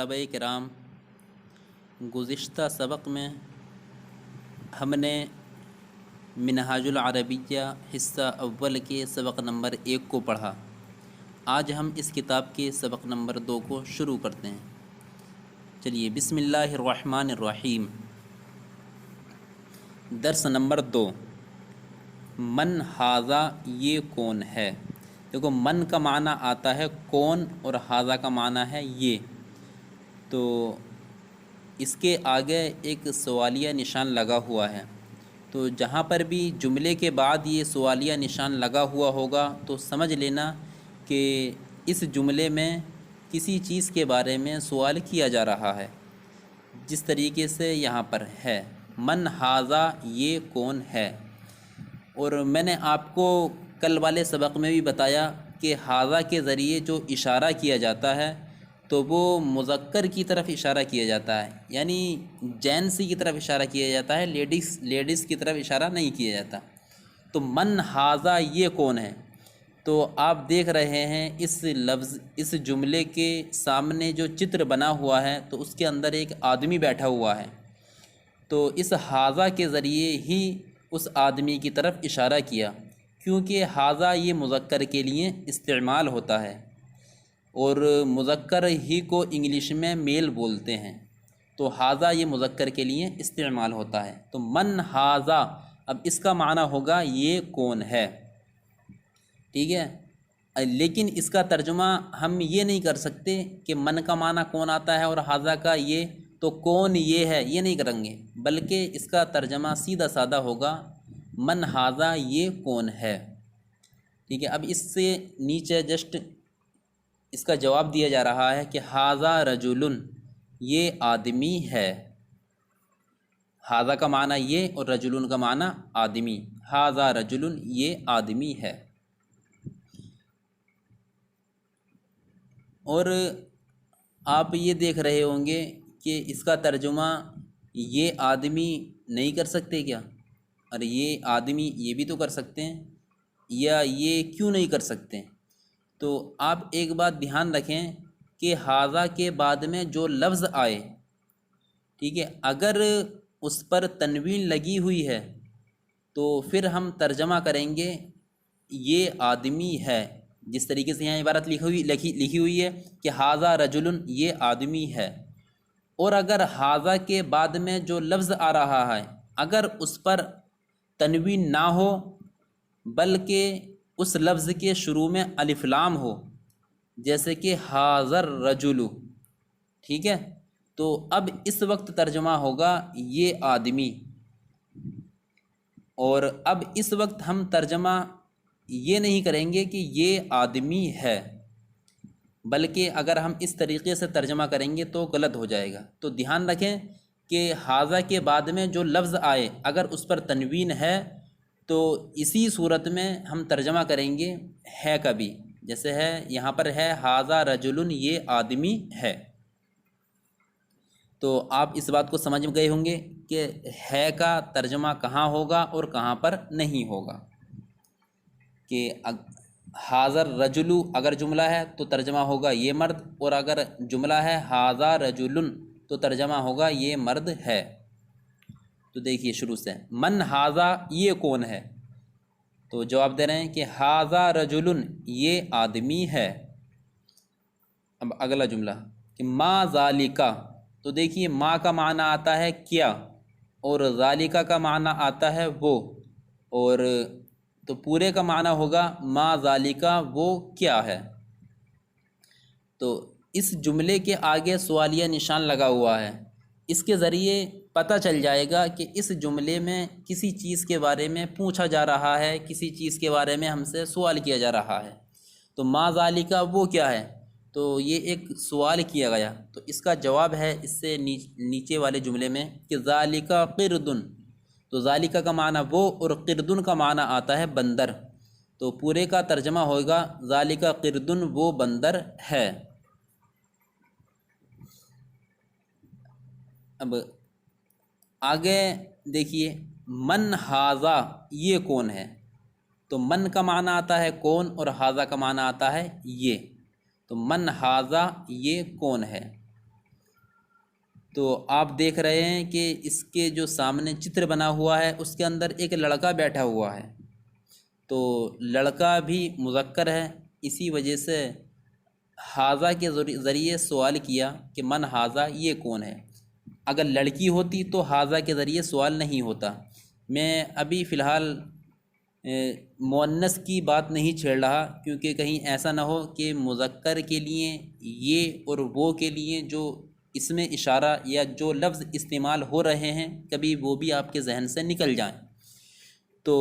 طلبہ کرام، گزشتہ سبق میں ہم نے منہاج العربیہ حصہ اول کے سبق نمبر 1 کو پڑھا۔ آج ہم اس کتاب کے سبق نمبر 2 کو شروع کرتے ہیں۔ چلیے، بسم اللہ الرحمن الرحیم۔ درس نمبر 2، من ھذا، یہ کون ہے۔ دیکھو، من کا معنی آتا ہے کون اور ھذا کا معنی ہے یہ، تو اس کے آگے ایک سوالیہ نشان لگا ہوا ہے، تو جہاں پر بھی جملے کے بعد یہ سوالیہ نشان لگا ہوا ہوگا تو سمجھ لینا کہ اس جملے میں کسی چیز کے بارے میں سوال کیا جا رہا ہے، جس طریقے سے یہاں پر ہے من ھذا، یہ کون ہے۔ اور میں نے آپ کو کل والے سبق میں بھی بتایا کہ ھذا کے ذریعے جو اشارہ کیا جاتا ہے تو وہ مذکر کی طرف اشارہ کیا جاتا ہے، یعنی جینس کی طرف اشارہ کیا جاتا ہے، لیڈیز کی طرف اشارہ نہیں کیا جاتا۔ تو من ھذا، یہ کون ہے، تو آپ دیکھ رہے ہیں اس جملے کے سامنے جو چتر بنا ہوا ہے تو اس کے اندر ایک آدمی بیٹھا ہوا ہے، تو اس ھذا کے ذریعے ہی اس آدمی کی طرف اشارہ کیا، کیونکہ ھذا یہ مذکر کے لیے استعمال ہوتا ہے، اور مذکر ہی کو انگلش میں میل بولتے ہیں، تو ھذا یہ مذکر کے لیے استعمال ہوتا ہے۔ تو من ھذا، اب اس کا معنی ہوگا یہ کون ہے، ٹھیک ہے۔ لیکن اس کا ترجمہ ہم یہ نہیں کر سکتے کہ من کا معنی کون آتا ہے اور ھذا کا یہ، تو کون یہ ہے، یہ نہیں کریں گے، بلکہ اس کا ترجمہ سیدھا سادہ ہوگا من ھذا، یہ کون ہے، ٹھیک ہے۔ اب اس سے نیچے جسٹ اس کا جواب دیا جا رہا ہے کہ ھذا رجل، یہ آدمی ہے۔ ھذا کا معنی یہ اور رجل کا معنی آدمی، ھذا رجل، یہ آدمی ہے۔ اور آپ یہ دیکھ رہے ہوں گے کہ اس کا ترجمہ یہ آدمی نہیں کر سکتے کیا، اور یہ آدمی یہ بھی تو کر سکتے ہیں، یا یہ کیوں نہیں کر سکتے؟ تو آپ ایک بات دھیان رکھیں کہ ھذا کے بعد میں جو لفظ آئے، ٹھیک ہے، اگر اس پر تنوین لگی ہوئی ہے تو پھر ہم ترجمہ کریں گے یہ آدمی ہے، جس طریقے سے یہاں عبارت لکھی ہوئی ہے کہ ھذا رجل، یہ آدمی ہے۔ اور اگر ھذا کے بعد میں جو لفظ آ رہا ہے اگر اس پر تنوین نہ ہو بلکہ اس لفظ کے شروع میں الف لام ہو، جیسے کہ ھذا الرجل، ٹھیک ہے، تو اب اس وقت ترجمہ ہوگا یہ آدمی۔ اور اب اس وقت ہم ترجمہ یہ نہیں کریں گے کہ یہ آدمی ہے، بلکہ اگر ہم اس طریقے سے ترجمہ کریں گے تو غلط ہو جائے گا۔ تو دھیان رکھیں کہ ھذا کے بعد میں جو لفظ آئے اگر اس پر تنوین ہے تو اسی صورت میں ہم ترجمہ کریں گے ہے کا بھی، جیسے ہے یہاں پر ہے ھذا رجل، یہ آدمی ہے۔ تو آپ اس بات کو سمجھ گئے ہوں گے کہ ہے کا ترجمہ کہاں ہوگا اور کہاں پر نہیں ہوگا، کہ ھذا الرجل اگر جملہ ہے تو ترجمہ ہوگا یہ مرد، اور اگر جملہ ہے ھذا رجل تو ترجمہ ہوگا یہ مرد ہے۔ تو دیکھیے شروع سے، من ھذا، یہ کون ہے، تو جواب دے رہے ہیں کہ ھذا رجل، یہ آدمی ہے۔ اب اگلا جملہ کہ ما ذالک، تو دیکھیے ما کا معنی آتا ہے کیا، اور ذالک کا معنی آتا ہے وہ، اور تو پورے کا معنی ہوگا ما ذالک، وہ کیا ہے۔ تو اس جملے کے آگے سوالیہ نشان لگا ہوا ہے، اس کے ذریعے پتہ چل جائے گا کہ اس جملے میں کسی چیز کے بارے میں پوچھا جا رہا ہے، کسی چیز کے بارے میں ہم سے سوال کیا جا رہا ہے۔ تو ما ذالک، وہ کیا ہے، تو یہ ایک سوال کیا گیا، تو اس کا جواب ہے اس سے نیچے والے جملے میں کہ ذالک قرد، تو ذالک کا معنی وہ اور قردن کا معنی آتا ہے بندر، تو پورے کا ترجمہ ہوگا ذالک قردن، وہ بندر ہے۔ اب آگے دیکھیے، من ھذا، یہ کون ہے، تو من کا معنی آتا ہے کون اور ھذا کا معنی آتا ہے یہ، تو من ھذا، یہ کون ہے۔ تو آپ دیکھ رہے ہیں کہ اس کے جو سامنے چتر بنا ہوا ہے اس کے اندر ایک لڑکا بیٹھا ہوا ہے، تو لڑکا بھی مذکر ہے، اسی وجہ سے حاذا کے ذریعے سوال کیا کہ من حاذا، یہ کون ہے۔ اگر لڑکی ہوتی تو حاذا کے ذریعے سوال نہیں ہوتا۔ میں ابھی فی الحال مؤنث کی بات نہیں چھیڑ رہا، کیونکہ کہیں ایسا نہ ہو کہ مذکر کے لیے یہ اور وہ کے لیے جو اس میں اشارہ یا جو لفظ استعمال ہو رہے ہیں کبھی وہ بھی آپ کے ذہن سے نکل جائیں۔ تو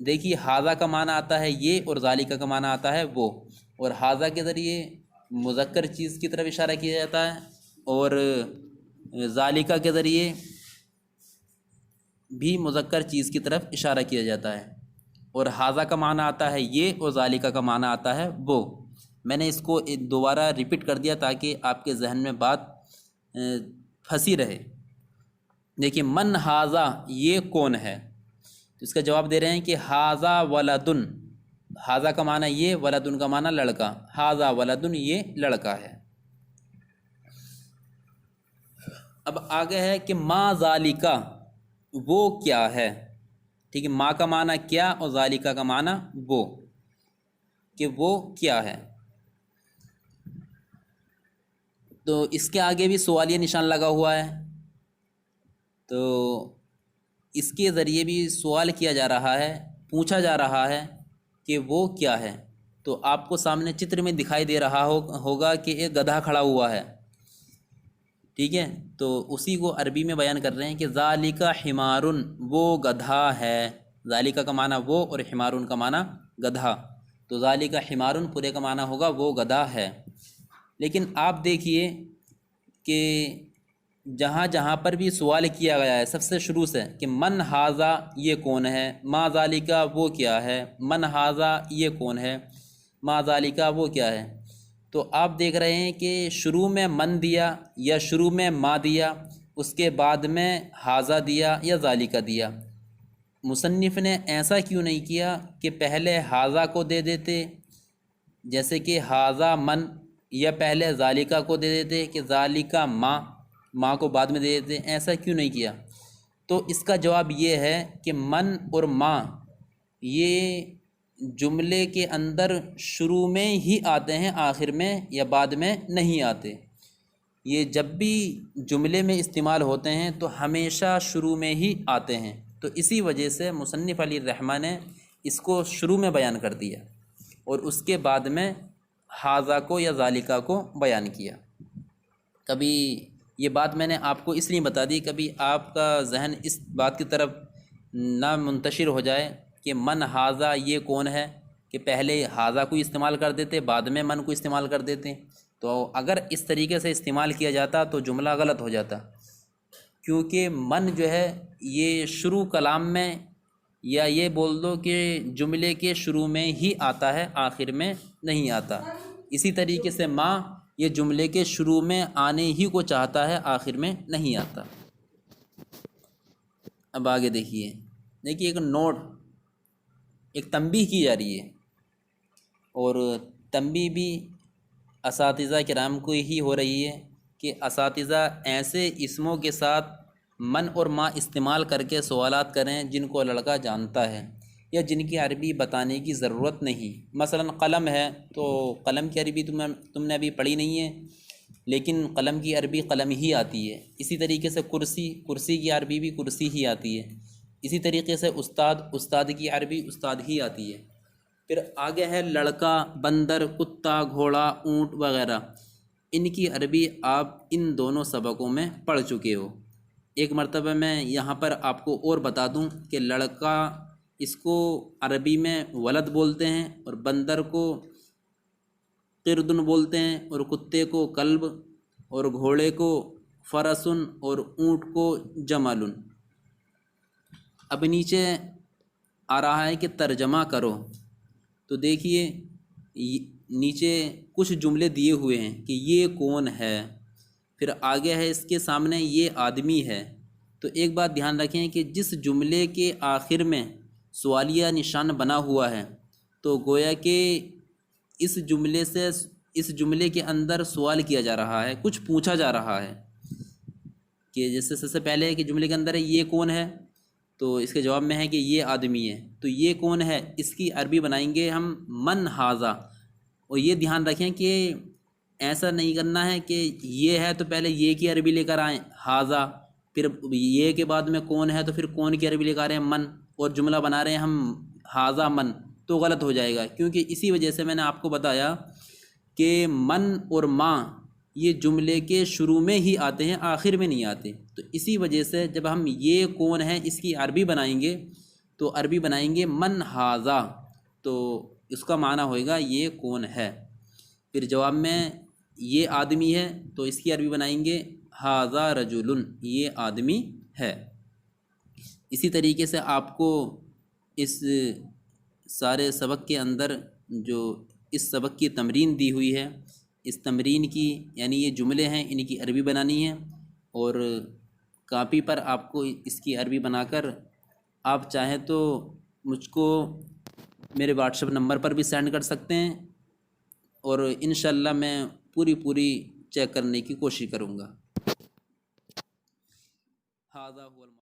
دیکھیے حاذا کا معنی آتا ہے یہ، اور ذالکہ کا معنی آتا ہے وہ، اور حاذا کے ذریعے مذکر چیز کی طرف اشارہ کیا جاتا ہے، اور ذالکہ کے ذریعے بھی مذکر چیز کی طرف اشارہ کیا جاتا ہے، اور حاذا کا معنی آتا ہے یہ، اور ذالکہ کا معنی آتا ہے وہ۔ میں نے اس کو دوبارہ ریپیٹ کر دیا تاکہ آپ کے ذہن میں بات پھنسی رہے۔ دیکھیے من حاذا، یہ کون ہے، تو اس کا جواب دے رہے ہیں کہ حاذا ولدن، حاذا کا معنی یہ، ولدن کا معنی لڑکا، حاذا ولدن، یہ لڑکا ہے۔ اب آگے ہے کہ ما ذالکہ، وہ کیا ہے، ٹھیک ہے، ما کا معنی کیا اور ذالکہ کا معنی وہ، کہ وہ کیا ہے۔ تو اس کے آگے بھی سوالیہ نشان لگا ہوا ہے، تو اس کے ذریعے بھی سوال کیا جا رہا ہے، پوچھا جا رہا ہے کہ وہ کیا ہے۔ تو آپ کو سامنے چتر میں دکھائی دے رہا ہوگا کہ ایک گدھا کھڑا ہوا ہے، ٹھیک ہے، تو اسی کو عربی میں بیان کر رہے ہیں کہ ذالکہ حمارن، وہ گدھا ہے۔ ذالکہ کا معنی وہ اور حمارن کا معنی گدھا، تو ذالکہ حمارن پورے کا معنی ہوگا وہ گدھا ہے۔ لیکن آپ دیکھیے کہ جہاں جہاں پر بھی سوال کیا گیا ہے سب سے شروع سے کہ من حاذا، یہ کون ہے، ما ذالکہ، وہ کیا ہے، من حاذا، یہ کون ہے، ما ذالکہ، وہ کیا ہے، تو آپ دیکھ رہے ہیں کہ شروع میں من دیا یا شروع میں ما دیا، اس کے بعد میں حاذا دیا یا ذالکہ دیا۔ مصنف نے ایسا کیوں نہیں کیا کہ پہلے حاذا کو دے دیتے جیسے کہ حاذا من، یا پہلے ذالکہ کو دے دیتے کہ ذالکہ ما کو بعد میں دے دیتے، ایسا کیوں نہیں کیا؟ تو اس کا جواب یہ ہے کہ من اور ما یہ جملے کے اندر شروع میں ہی آتے ہیں، آخر میں یا بعد میں نہیں آتے۔ یہ جب بھی جملے میں استعمال ہوتے ہیں تو ہمیشہ شروع میں ہی آتے ہیں، تو اسی وجہ سے مصنف علی الرحمٰن نے اس کو شروع میں بیان کر دیا اور اس کے بعد میں حاذا کو یا ذالکہ کو بیان کیا۔ کبھی یہ بات میں نے آپ کو اس لیے بتا دی، کبھی آپ کا ذہن اس بات کی طرف نہ منتشر ہو جائے کہ من حاذا، یہ کون ہے، کہ پہلے حاذا کو استعمال کر دیتے بعد میں من کو استعمال کر دیتے، تو اگر اس طریقے سے استعمال کیا جاتا تو جملہ غلط ہو جاتا، کیونکہ من جو ہے یہ شروع کلام میں، یا یہ بول دو کہ جملے کے شروع میں ہی آتا ہے، آخر میں نہیں آتا۔ اسی طریقے سے ما یہ جملے کے شروع میں آنے ہی کو چاہتا ہے، آخر میں نہیں آتا۔ اب آگے دیکھیے ایک نوٹ، ایک تنبیہ کی جا رہی ہے، اور تنبیہ بھی اساتذہ کرام کو ہی ہو رہی ہے کہ اساتذہ ایسے اسموں کے ساتھ من اور ما استعمال کر کے سوالات کریں جن کو لڑکا جانتا ہے یا جن کی عربی بتانے کی ضرورت نہیں۔ مثلا قلم ہے تو قلم کی عربی تم نے ابھی پڑھی نہیں ہے، لیکن قلم کی عربی قلم ہی آتی ہے۔ اسی طریقے سے کرسی کی عربی بھی کرسی ہی آتی ہے۔ اسی طریقے سے استاد کی عربی استاد ہی آتی ہے۔ پھر آگے ہے لڑکا، بندر، کتا، گھوڑا، اونٹ وغیرہ، ان کی عربی آپ ان دونوں سبقوں میں پڑھ چکے ہو۔ ایک مرتبہ میں یہاں پر آپ کو اور بتا دوں کہ لڑکا، اس کو عربی میں ولد بولتے ہیں، اور بندر کو قردن بولتے ہیں، اور کتے کو کلب، اور گھوڑے کو فرسن، اور اونٹ کو جملن۔ اب نیچے آ رہا ہے کہ ترجمہ کرو، تو دیکھیے نیچے کچھ جملے دیے ہوئے ہیں کہ یہ کون ہے، پھر آگے ہے اس کے سامنے یہ آدمی ہے۔ تو ایک بات دھیان رکھیں کہ جس جملے کے آخر میں سوالیہ نشان بنا ہوا ہے تو گویا کہ اس جملے کے اندر سوال کیا جا رہا ہے، کچھ پوچھا جا رہا ہے۔ کہ جیسے سب سے پہلے کہ جملے کے اندر ہے یہ کون ہے، تو اس کے جواب میں ہے کہ یہ آدمی ہے، تو یہ کون ہے اس کی عربی بنائیں گے ہم من ہاذا۔ اور یہ دھیان رکھیں کہ ایسا نہیں کرنا ہے کہ یہ ہے تو پہلے یہ کی عربی لے کر آئیں ہاذا، پھر یہ کے بعد میں کون ہے تو پھر کون کی عربی لے کر آ رہے ہیں من، اور جملہ بنا رہے ہیں ہم ہاذا من، تو غلط ہو جائے گا۔ کیونکہ اسی وجہ سے میں نے آپ کو بتایا کہ من اور ما یہ جملے کے شروع میں ہی آتے ہیں، آخر میں نہیں آتے، تو اسی وجہ سے جب ہم یہ کون ہے اس کی عربی بنائیں گے تو عربی بنائیں گے من ہاذا، تو اس کا معنی ہوئے گا یہ کون ہے۔ پھر جواب میں یہ آدمی ہے تو اس کی عربی بنائیں گے ہاذا رجل، یہ آدمی ہے۔ اسی طریقے سے آپ کو اس سارے سبق کے اندر جو اس سبق کی تمرین دی ہوئی ہے، اس تمرین کی یعنی یہ جملے ہیں ان کی عربی بنانی ہے، اور کاپی پر آپ کو اس کی عربی بنا کر آپ چاہیں تو مجھ کو میرے واٹس ایپ نمبر پر بھی سینڈ کر سکتے ہیں، اور انشاءاللہ میں پوری چیک کرنے کی کوشش کروں گا۔